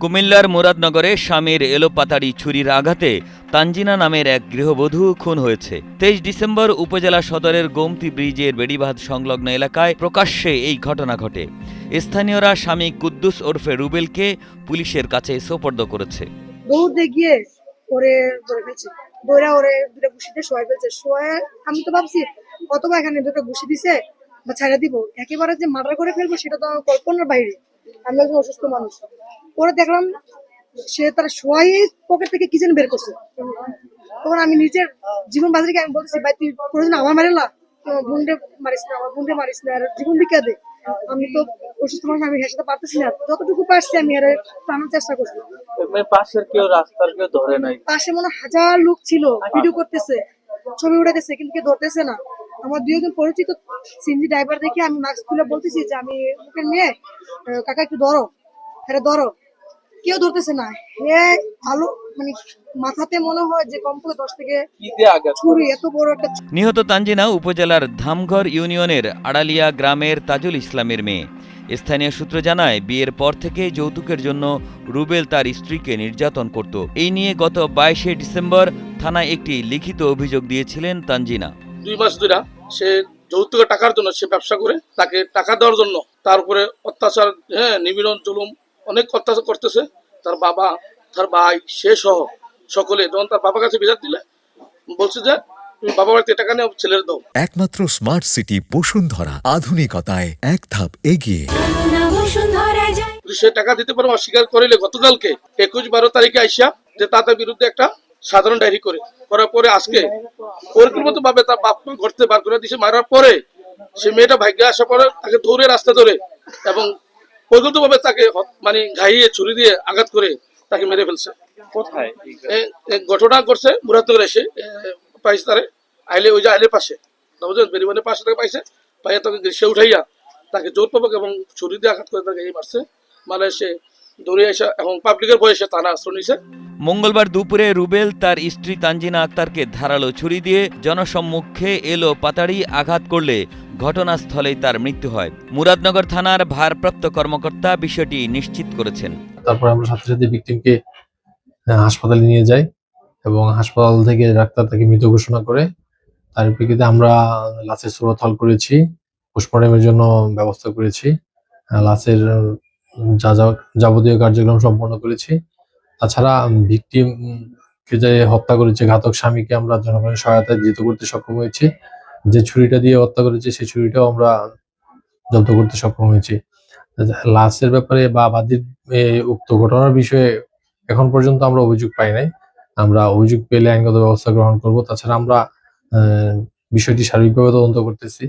কুমিল্লার মুরাদনগরে স্বামীর এলোপাতাড়ি ছুরির আঘাতে তানজিনা নামের এক গৃহবধূ খুন হয়েছে। 23 ডিসেম্বর উপজেলা সদরের গোমতী ব্রিজের বেড়িবাঁধ সংলগ্ন এলাকায় প্রকাশ্যে এই ঘটনা ঘটে। স্থানীয়রা স্বামী কুদ্দুস ওরফে রুবেলকে পুলিশের কাছে সোপর্দ করেছে। দৌড়তে গিয়ে ওরে ধরে ফেলছে, দৌড়া ওরে দুটো ঘুষিতে শোয়াই ফেলছে। শোয়ে আমি তো ভাবছি কতবার এখানে দুটো ঘুষি দিছে বা ছাড়া দিব, একেবারে যে মার্ডার করে ফেলবো সেটা তো আমার কল্পনার বাইরে। আমি একজন অসুস্থ মানুষ, পরে দেখলাম সে তার শোয়াই পকেট থেকে কি যেন বের করছে। তখন আমি নিজের জীবন বাজারে আমি বলতেছি, ভাই তুই কোনোদিন আমার মারেলা, বোনকে মারিস না, আমার বোনকে মারিস না, আর জীবন বিকা দে। আমি তো অসুস্থ মানুষ, আমি হেসাতে পারতেছি না, যতটুকু পারছি আমি এর টানার চেষ্টা করছি। পাশের কেউ রাস্তার কেউ ধরে নাই? পাশে মনে হয় হাজার লোক ছিল, ভিডিও করতেছে, ছবি উঠাইতেছে, কিন্তু কেউ ধরতেছে না। আমার দুই একজন পরিচিত সিএনজি ড্রাইভার দেখে আমি মাস্ক খুলে বলতেছি যে আমি মুখের মেয়ে, কাকা একটু ধরো, হ্যাঁ ধরো, কেউ ধরতেছে না। হে আলো মানে মাথাতে মনে হয় যে কমপক্ষে 10 থেকে ছুরি, এত বড় একটা। নিহত তানজিনা উপজেলার ধামঘর ইউনিয়নের আড়ালিয়া গ্রামের তাজুল ইসলামের মেয়ে। স্থানীয় সূত্র জানায়, বিয়ের পর থেকে যৌতুকের জন্য রুবেল তার স্ত্রীকে নির্যাতন করত। এই নিয়ে গত 22 ডিসেম্বর থানায় একটি লিখিত অভিযোগ দিয়েছিলেন তানজিনা। 2 মাস ধরে সে যৌতুকের টাকার জন্য সে ব্যবসা করে, তাকে টাকা দেওয়ার জন্য তার উপরে অত্যাচার, নিপীড়ন, জুলুম অনেক অত্যাচার করতেছে। তার বাবা, তার ভাই, সে সহ সকলে যখন তার বাবার কাছে বিচার দিলে বলছে যে তুমি বাবা বাড়িতে টাকা নিয়ে ছেলের দাও। একমাত্র স্মার্ট সিটি বসুন্ধরা, আধুনিকতায় এক ধাপ এগিয়ে। সে টাকা দিতে পারে অস্বীকার করিলে গতকালকে 21-12 তারিখে আইসা যে তাদের বিরুদ্ধে একটা সাধারণ ডায়েরি করার পরে আজকে পরিকল্পিত ভাবে তার বাপ ঘরতে বার করে দিয়েছে। মারার পরে সে মেয়েটা ভাগ্যে আসার পরে তাকে ধরে রাস্তা ধরে এবং পরিকল্পিত ভাবে তাকে মানে ঘাইয়ে ছুরি দিয়ে আঘাত করে তাকে মেরে ফেলছে। কোথায় ঘটনা করছে? মুরাদনগরে এসে পাইছে তারে, আইলে ওই যে আইলের পাশে, বুঝলেন, বেরিবানের পাশে তাকে পাইছে। পাইয়া তাকে সে উঠাইয়া তাকে জোরপূর্বক এবং ছুরি দিয়ে আঘাত করে তাকে এই মারছে। মানে সে দৌড়ে এসে এখন পাবলিকের বয়সে থানা আশ্রয় নিছে। মঙ্গলবার দুপুরে রুবেল তার স্ত্রী তানজিনা আক্তারকে ধারালো ছুরি দিয়ে জনসম্মুখে এলো পাতাড়ি আঘাত করলে ঘটনাস্থলেই তার মৃত্যু হয়। মুরাদনগর থানার ভারপ্রাপ্ত কর্মকর্তা বিষয়টি নিশ্চিত করেছেন। তারপর আমরা সাথে সাথে ভিকটিমকে হাসপাতালে নিয়ে যাই এবং হাসপাতাল থেকে ডাক্তার তাকে মৃত ঘোষণা করে। তার প্রেক্ষিতে আমরা লাশের সুরতহাল করেছি, পোস্টমর্টমের জন্য ব্যবস্থা করেছি, লাশের যাবতীয় কার্যক্রম সম্পন্ন করেছি। তাছাড়া ভিকটিমকে যে হত্যা করেছে, ঘাতক স্বামীকে আমরা জনগণের সহায়তায় ধৃত করতে সক্ষম হয়েছি। যে ছুরিটা দিয়ে হত্যা করেছে সেই ছুরিটাও আমরা জব্দ করতে সক্ষম হয়েছি। লাশের ব্যাপারে বা বাদীর উক্ত ঘটনার বিষয়ে এখন পর্যন্ত আমরা অভিযোগ পাই নাই। আমরা অভিযোগ পেলে আইনগত ব্যবস্থা গ্রহণ করব। তাছাড়া আমরা বিষয়টি সার্বিকভাবে তদন্ত করতেছি।